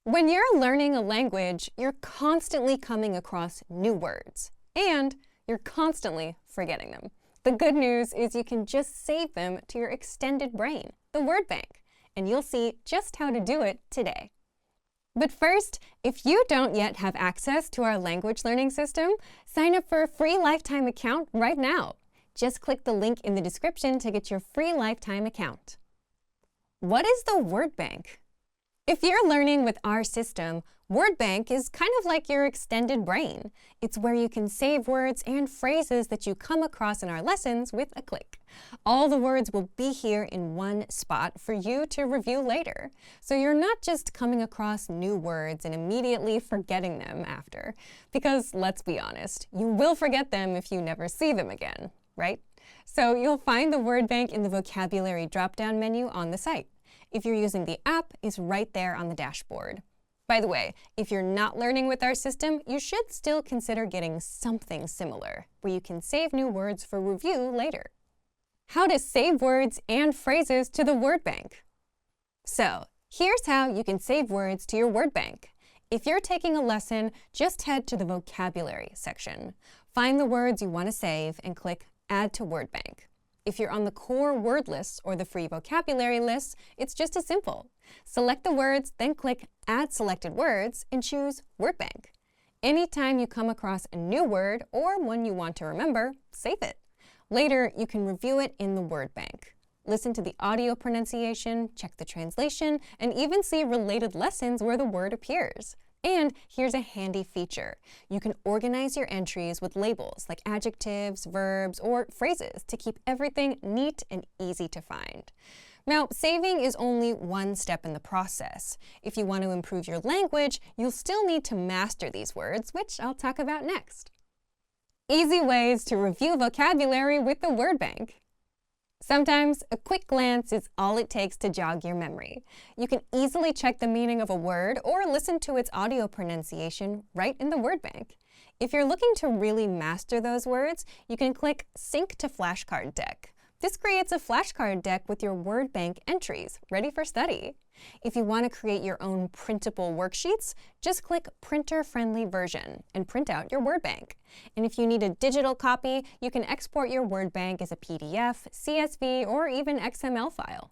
When you're learning a language, you're constantly coming across new words, and you're constantly forgetting them. The good news is you can just save them to your extended brain, the word bank, and you'll see just how to do it today. But first, if you don't yet have access to our language learning system, sign up for a free lifetime account right now. Just click the link in the description to get your free lifetime account. What is the word bank? If you're learning with our system, word bank is kind of like your extended brain. It's where you can save words and phrases that you come across in our lessons with a click. All the words will be here in one spot for you to review later. So you're not just coming across new words and immediately forgetting them after. Because let's be honest, you will forget them if you never see them again, right? So you'll find the word bank in the vocabulary drop-down menu on the site. If you're using the app, it's right there on the dashboard. By the way, if you're not learning with our system, you should still consider getting something similar, where you can save new words for review later. How to save words and phrases to the word bank. So, here's how you can save words to your word bank. If you're taking a lesson, just head to the vocabulary section. Find the words you want to save and click Add to Word Bank. If you're on the core word lists or the free vocabulary lists, it's just as simple. Select the words, then click Add Selected Words and choose Word Bank. Anytime you come across a new word or one you want to remember, save it. Later, you can review it in the word bank. Listen to the audio pronunciation, check the translation, and even see related lessons where the word appears. And here's a handy feature. You can organize your entries with labels like adjectives, verbs, or phrases to keep everything neat and easy to find. Now, saving is only one step in the process. If you want to improve your language, you'll still need to master these words, which I'll talk about next. Easy ways to review vocabulary with the word bank. Sometimes a quick glance is all it takes to jog your memory. You can easily check the meaning of a word or listen to its audio pronunciation right in the word bank. If you're looking to really master those words, you can click Sync to Flashcard Deck. This creates a flashcard deck with your word bank entries, ready for study. If you want to create your own printable worksheets, just click Printer-Friendly Version and print out your word bank. And if you need a digital copy, you can export your word bank as a PDF, CSV, or even XML file.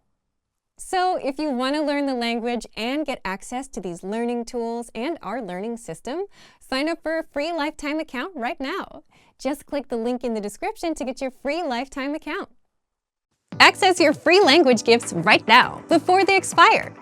So if you want to learn the language and get access to these learning tools and our learning system, sign up for a free lifetime account right now. Just click the link in the description to get your free lifetime account. Access your free language gifts right now, before they expire.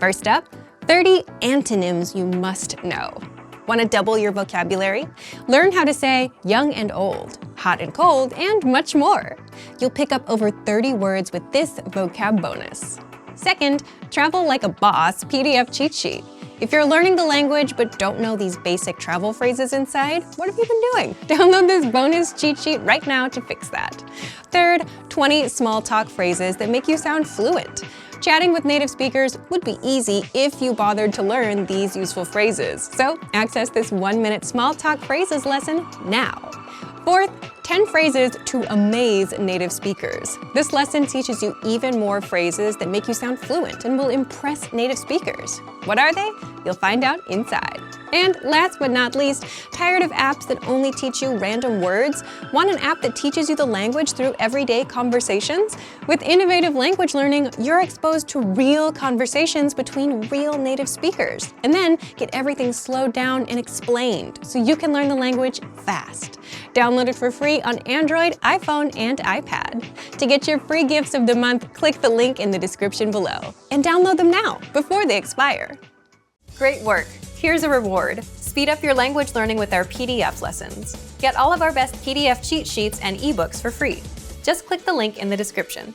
First up, 30 antonyms you must know. Want to double your vocabulary? Learn how to say young and old, hot and cold, and much more. You'll pick up over 30 words with this vocab bonus. Second, Travel Like a Boss PDF cheat sheet. If you're learning the language but don't know these basic travel phrases inside, what have you been doing? Download this bonus cheat sheet right now to fix that. Third, 20 small talk phrases that make you sound fluent. Chatting with native speakers would be easy if you bothered to learn these useful phrases. So access this 1-minute small talk phrases lesson now. Fourth, 10 phrases to amaze native speakers. This lesson teaches you even more phrases that make you sound fluent and will impress native speakers. What are they? You'll find out inside. And last but not least, tired of apps that only teach you random words? Want an app that teaches you the language through everyday conversations? With innovative language learning, you're exposed to real conversations between real native speakers. And then get everything slowed down and explained so you can learn the language fast. Download it for free on Android, iPhone, and iPad. To get your free gifts of the month, click the link in the description below. And download them now, before they expire. Great work! Here's a reward. Speed up your language learning with our PDF lessons. Get all of our best PDF cheat sheets and ebooks for free. Just click the link in the description.